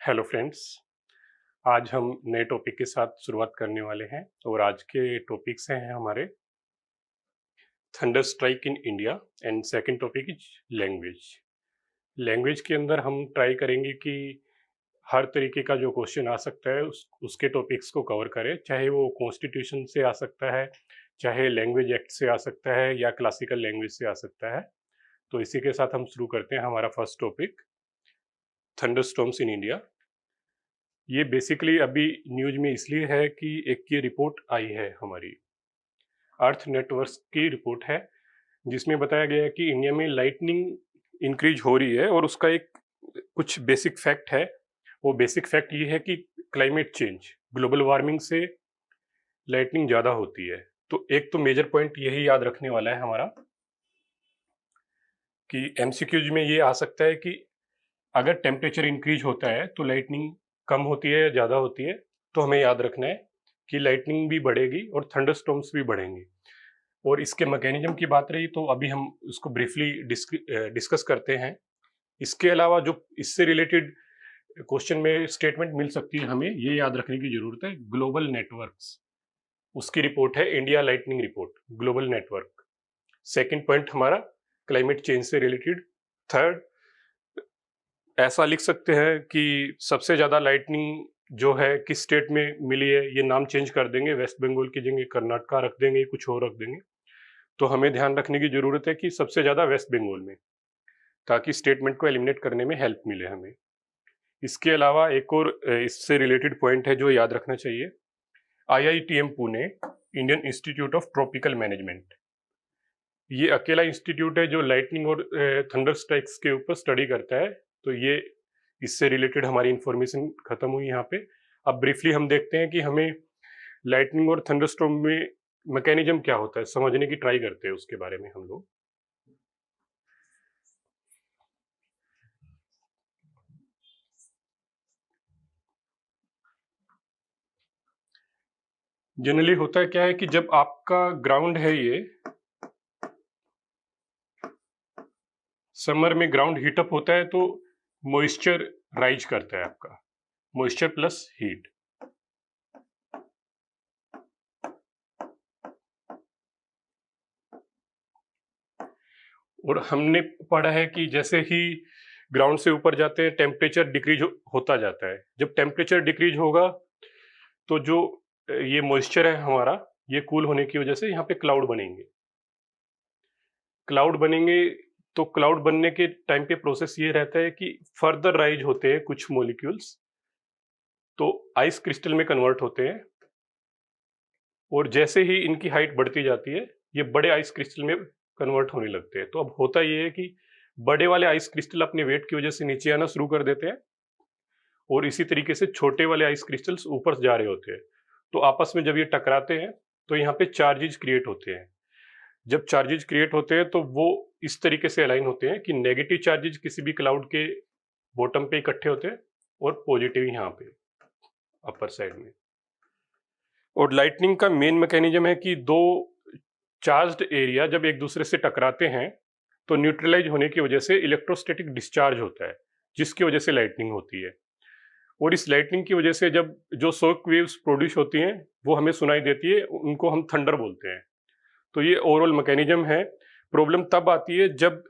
Hello friends. आज हम नए टॉपिक के साथ शुरुआत करने वाले हैं और आज के टॉपिक्स हैं हमारे thunder strike in India and second topic is language. Language के अंदर हम ट्राई करेंगे कि हर तरीके का जो क्वेश्चन आ सकता है उसके टॉपिक्स को कवर करें, चाहे वो कॉन्स्टिट्यूशन से आ सकता है, चाहे लैंग्वेज एक्ट से आ सकता है या क्लासिकल लैंग्वेज से आ सकता है। तो इसी के साथ हम शुरू करते हैं हमारा first topic, thunder storms in India. ये बेसिकली अभी न्यूज में इसलिए है कि एक ये रिपोर्ट आई है हमारी अर्थ नेटवर्क की रिपोर्ट है, जिसमें बताया गया है कि इंडिया में लाइटनिंग इंक्रीज हो रही है और उसका एक कुछ बेसिक फैक्ट है। वो बेसिक फैक्ट ये है कि क्लाइमेट चेंज, ग्लोबल वार्मिंग से लाइटनिंग ज़्यादा होती है। तो एक तो मेजर पॉइंट यही याद रखने वाला है हमारा कि एमसीक्यूज में ये आ सकता है कि अगर टेम्परेचर इंक्रीज होता है तो लाइटनिंग कम होती है या ज़्यादा होती है। तो हमें याद रखना है कि लाइटनिंग भी बढ़ेगी और थंडरस्टॉर्म्स भी बढ़ेंगे। और इसके मैकेनिज्म की बात रही तो अभी हम उसको ब्रीफली डिस्कस करते हैं। इसके अलावा जो इससे रिलेटेड क्वेश्चन में स्टेटमेंट मिल सकती है, हमें ये याद रखने की जरूरत है। ग्लोबल नेटवर्क्स, उसकी रिपोर्ट है India lightning report, global network. Second point हमारा क्लाइमेट चेंज से रिलेटेड। थर्ड, ऐसा लिख सकते हैं कि सबसे ज़्यादा लाइटनिंग जो है किस स्टेट में मिली है, ये नाम चेंज कर देंगे, वेस्ट बंगाल की जगह कर्नाटका रख देंगे, कुछ और रख देंगे। तो हमें ध्यान रखने की ज़रूरत है कि सबसे ज़्यादा वेस्ट बंगाल में, ताकि स्टेटमेंट को एलिमिनेट करने में हेल्प मिले हमें। इसके अलावा एक और इससे रिलेटेड पॉइंट है जो याद रखना चाहिए। IITM Pune, Indian institute of tropical management, ये अकेला इंस्टीट्यूट है जो लाइटनिंग और थंडर स्ट्राइक्स के ऊपर स्टडी करता है। तो ये इससे रिलेटेड हमारी इंफॉर्मेशन खत्म हुई यहाँ पे। अब ब्रीफली हम देखते हैं कि हमें लाइटनिंग और थंडरस्टॉर्म में मैकेनिज्म क्या होता है समझने की ट्राई करते हैं, उसके बारे में हम लोग। जनरली होता क्या है कि जब आपका ग्राउंड है, ये समर में ग्राउंड हीटअप होता है तो मॉइस्चर राइज करता है आपका, मॉइस्चर प्लस हीट। और हमने पढ़ा है कि जैसे ही ग्राउंड से ऊपर जाते हैं टेम्परेचर डिक्रीज होता जाता है। जब टेम्परेचर डिक्रीज होगा तो जो ये मॉइस्चर है हमारा, ये कूल होने की वजह से यहाँ पे क्लाउड बनेंगे। क्लाउड बनेंगे तो क्लाउड बनने के टाइम पे प्रोसेस ये रहता है कि फर्दर राइज होते हैं कुछ मॉलिक्यूल्स, तो आइस क्रिस्टल में कन्वर्ट होते हैं। और जैसे ही इनकी हाइट बढ़ती जाती है, ये बड़े आइस क्रिस्टल में कन्वर्ट होने लगते हैं। तो अब होता ये है कि बड़े वाले आइस क्रिस्टल अपने वेट की वजह से नीचे आना शुरू कर देते हैं और इसी तरीके से छोटे वाले आइस क्रिस्टल्स ऊपर जा रहे होते हैं। तो आपस में जब ये टकराते हैं तो यहाँ पे चार्जेज क्रिएट होते हैं। जब चार्जेज क्रिएट होते हैं तो वो इस तरीके से अलाइन होते हैं कि नेगेटिव चार्जेज किसी भी क्लाउड के बॉटम पे इकट्ठे होते हैं और पॉजिटिव यहाँ पे अपर साइड में। और लाइटनिंग का मेन मैकेनिज्म है कि दो चार्ज्ड एरिया जब एक दूसरे से टकराते हैं तो न्यूट्रलाइज होने की वजह से इलेक्ट्रोस्टैटिक डिस्चार्ज होता है, जिसकी वजह से लाइटनिंग होती है। और इस लाइटनिंग की वजह से जब जो शॉक वेव्स प्रोड्यूस होती हैं वो हमें सुनाई देती है, उनको हम थंडर बोलते हैं। तो ये ओवरऑल मैकेनिज्म है। प्रॉब्लम तब आती है जब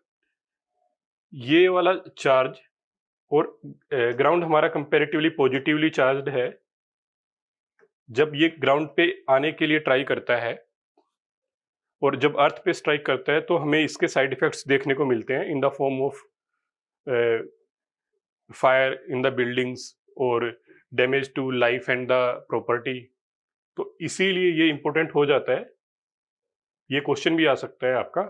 ये वाला चार्ज और ग्राउंड हमारा कंपैरेटिवली पॉजिटिवली चार्ज्ड है, जब ये ग्राउंड पे आने के लिए ट्राई करता है और जब अर्थ पे स्ट्राइक करता है तो हमें इसके साइड इफेक्ट्स देखने को मिलते हैं in the form of fire in the buildings और damage to life and the property. तो इसीलिए ये इंपॉर्टेंट हो जाता है। ये क्वेश्चन भी आ सकता है आपका।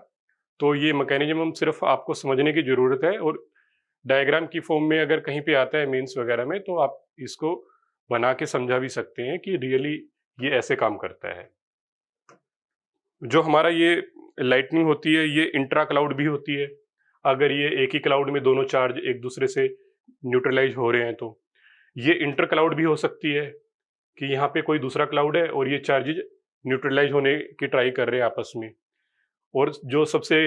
तो ये मैकेनिज्म सिर्फ आपको समझने की जरूरत है, और डायग्राम की फॉर्म में अगर कहीं पे आता है मेंस वगैरह में तो आप इसको बना के समझा भी सकते हैं कि रियली ये ऐसे काम करता है। जो हमारा ये लाइटनिंग होती है ये इंट्रा क्लाउड भी होती है। अगर ये एक ही क्लाउड में दोनों चार्ज एक दूसरे से न्यूट्रलाइज हो रहे हैं तो ये इंटर क्लाउड भी हो सकती है कि यहाँ पे कोई दूसरा क्लाउड है और ये चार्जेज न्यूट्रलाइज होने की ट्राई कर रहे हैं आपस में। और जो सबसे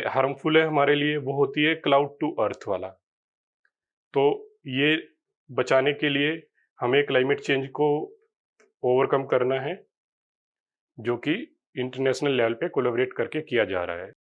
हार्मफुल है हमारे लिए वो होती है क्लाउड टू अर्थ वाला। तो ये बचाने के लिए हमें क्लाइमेट चेंज को ओवरकम करना है, जो कि इंटरनेशनल लेवल पे कोलैबोरेट करके किया जा रहा है।